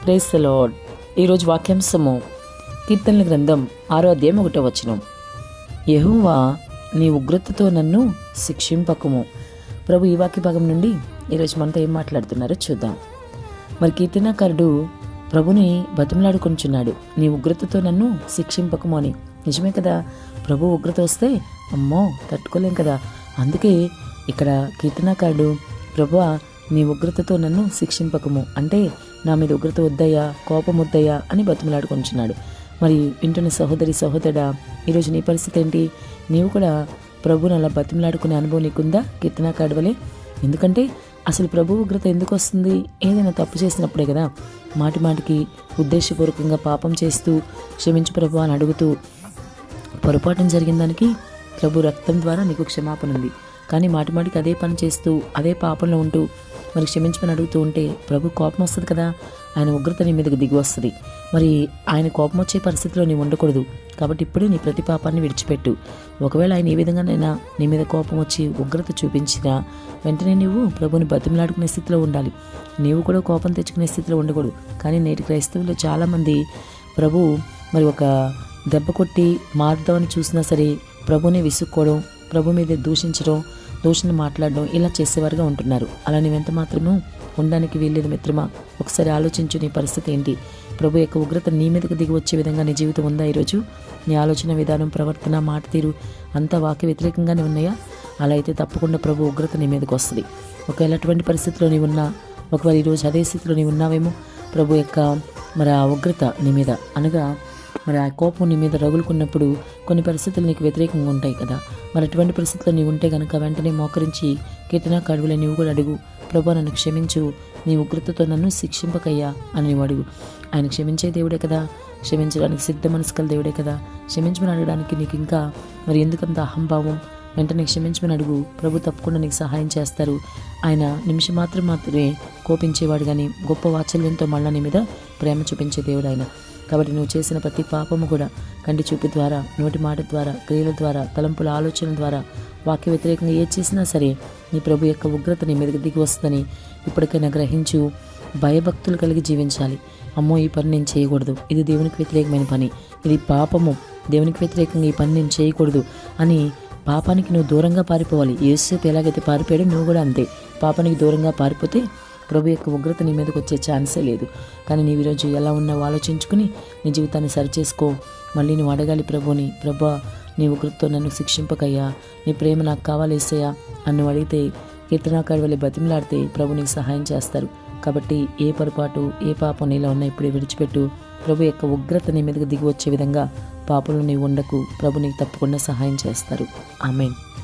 Praise the lord. ఈరోజు వాక్యాంశము కీర్తనల గ్రంథం 6వ అధ్యాయం 1వ వచనం. యెహోవా నీ ఉగ్రతతో నన్ను శిక్షింపకుము. ప్రభు ఈ వాక్య భాగం నుండి ఈరోజు మనతో ఏం మాట్లాడుతున్నారో చూద్దాం. మరి కీర్తనాకారుడు ప్రభుని బతిమలాడుకొంచున్నాడు, నీ ఉగ్రతతో నన్ను శిక్షింపకము అని. నిజమే కదా, ప్రభు ఉగ్రత వస్తే అమ్మో తట్టుకోలేం కదా. అందుకే ఇక్కడ కీర్తనాకారుడు ప్రభువా నీ ఉగ్రతతో నన్ను శిక్షింపకము అంటే నా మీద ఉగ్రత వద్దయ్యా, కోపం వద్దయ్యా అని బతిమలాడుకొంచున్నాడు. మరి వింటున్న సహోదరి సహోదరుడా, ఈరోజు నీ పరిస్థితి ఏంటి? నీవు కూడా ప్రభుని అలా బతిమలాడుకునే అనుభవం నీకుందా కీర్తనాకారుడు వలె? ఎందుకంటే అసలు ప్రభు ఉగ్రత ఎందుకు వస్తుంది? ఏదైనా తప్పు చేసినప్పుడే కదా. మాటి మాటికి ఉద్దేశపూర్వకంగా పాపం చేస్తూ క్షమించు ప్రభు అని అడుగుతూ పొరపాటున జరిగిన దానికి ప్రభు రక్తం ద్వారా నీకు క్షమాపణ ఉంది. కానీ మాటిమాటికి అదే పని చేస్తూ అదే పాపంలో ఉంటూ మరి క్షమించమని అడుగుతూ ఉంటే ప్రభు కోపం వస్తుంది కదా, ఆయన ఉగ్రత నీ మీదకి దిగి వస్తుంది. మరి ఆయన కోపం వచ్చే పరిస్థితిలో నీవు ఉండకూడదు. కాబట్టి ఇప్పుడే నీ ప్రతి పాపాన్ని విడిచిపెట్టు. ఒకవేళ ఆయన ఏ విధంగానైనా నీ మీద కోపం వచ్చి ఉగ్రత చూపించినా వెంటనే నీవు ప్రభుని బతిమలాడుకునే స్థితిలో ఉండాలి. నీవు కూడా కోపం తెచ్చుకునే స్థితిలో ఉండకూడదు. కానీ నేటి క్రైస్తవులు చాలామంది ప్రభు మరి ఒక దెబ్బ కొట్టి మారుదామని చూసినా సరే ప్రభుని విసుక్కోవడం, ప్రభు మీద దూషించడం, దూషణ మాట్లాడడం ఇలా చేసేవారుగా ఉంటున్నారు. అలా నీవెంత మాత్రమూ ఉండడానికి వీల్లేదు మిత్రమా. ఒకసారి ఆలోచించు, నీ పరిస్థితి ఏంటి? ప్రభు యొక్క ఉగ్రత నీ మీదకి దిగి వచ్చే విధంగా నీ జీవితం ఉందా? ఈరోజు నీ ఆలోచన విధానం, ప్రవర్తన, మాట తీరు అంతా వాక్య వ్యతిరేకంగానే ఉన్నాయా? అలా అయితే తప్పకుండా ప్రభు ఉగ్రత నీ మీదకి వస్తుంది. ఒకవేళ అటువంటి పరిస్థితిలో నీవు ఉన్నా, ఒకవేళ ఈరోజు అదే స్థితిలో నీవు ఉన్నావేమో, ప్రభు యొక్క మరి ఆ ఉగ్రత నీ మీద అనగా మరి ఆ కోపం నీ మీద రగులుకున్నప్పుడు కొన్ని పరిస్థితులు నీకు వ్యతిరేకంగా ఉంటాయి కదా. మరి అటువంటి పరిస్థితుల్లో నీవు ఉంటే కనుక వెంటనే మోకరించి కీర్తనాకారుడువలే నీవు కూడా అడుగు, ప్రభు నన్ను క్షమించు, నీ ఉగ్రతతో నన్ను శిక్షింపకయ్యా అని నీవు అడుగు. ఆయన క్షమించే దేవుడే కదా, క్షమించడానికి సిద్ధ మనసుకల దేవుడే కదా. క్షమించమని అడగడానికి నీకు ఇంకా మరి ఎందుకంత అహంభావం? వెంటనే క్షమించమని అడుగు, ప్రభు తప్పకుండా నీకు సహాయం చేస్తారు. ఆయన నిమిషం మాత్రమే కోపించేవాడు, కానీ గొప్ప వాత్సల్యంతో మళ్ళా నీ మీద ప్రేమ చూపించే దేవుడు ఆయన. కాబట్టి నువ్వు చేసిన ప్రతి పాపము కూడా కంటి చూపు ద్వారా, నోటి మాట ద్వారా, క్రియల ద్వారా, తలంపుల ఆలోచన ద్వారా, వాక్య వ్యతిరేకంగా ఏ చేసినా సరే నీ ప్రభు యొక్క ఉగ్రత నీ మీదకి దిగి వస్తుందని ఇప్పటికైనా గ్రహించు. భయభక్తులు కలిగి జీవించాలి. అమ్మో ఈ పని నేను చేయకూడదు, ఇది దేవునికి వ్యతిరేకమైన పని, ఇది పాపము, దేవునికి వ్యతిరేకంగా ఈ పని నేను చేయకూడదు అని పాపానికి నువ్వు దూరంగా పారిపోవాలి. యేసేపు ఎలాగైతే పారిపోయాడో నువ్వు కూడా అంతే. పాపానికి దూరంగా పారిపోతే ప్రభు యొక్క ఉగ్రత నీ మీదకి వచ్చే ఛాన్సే లేదు. కానీ నీవు ఈరోజు ఎలా ఉన్నావో ఆలోచించుకుని నీ జీవితాన్ని సరిచేసుకో. మళ్ళీ నువ్వు అడగాలి ప్రభుని, ప్రభా నీ ఉగ్రతతో నన్ను శిక్షింపకయ్యా, నీ ప్రేమ నాకు కావాలేసయ్యా అని నువ్వు అడిగితే, కీర్తనాకారుడు వలె బతిమలాడితే ప్రభు నీకు సహాయం చేస్తారు. కాబట్టి ఏ పొరపాటు, ఏ పాపం నీలో ఉన్నా ఇప్పుడే విడిచిపెట్టు. ప్రభు యొక్క ఉగ్రత నీ మీదకి దిగి వచ్చే విధంగా పాపంలో నీవు ఉండకు. ప్రభు నీకు తప్పకుండా సహాయం చేస్తారు. ఆమేన్.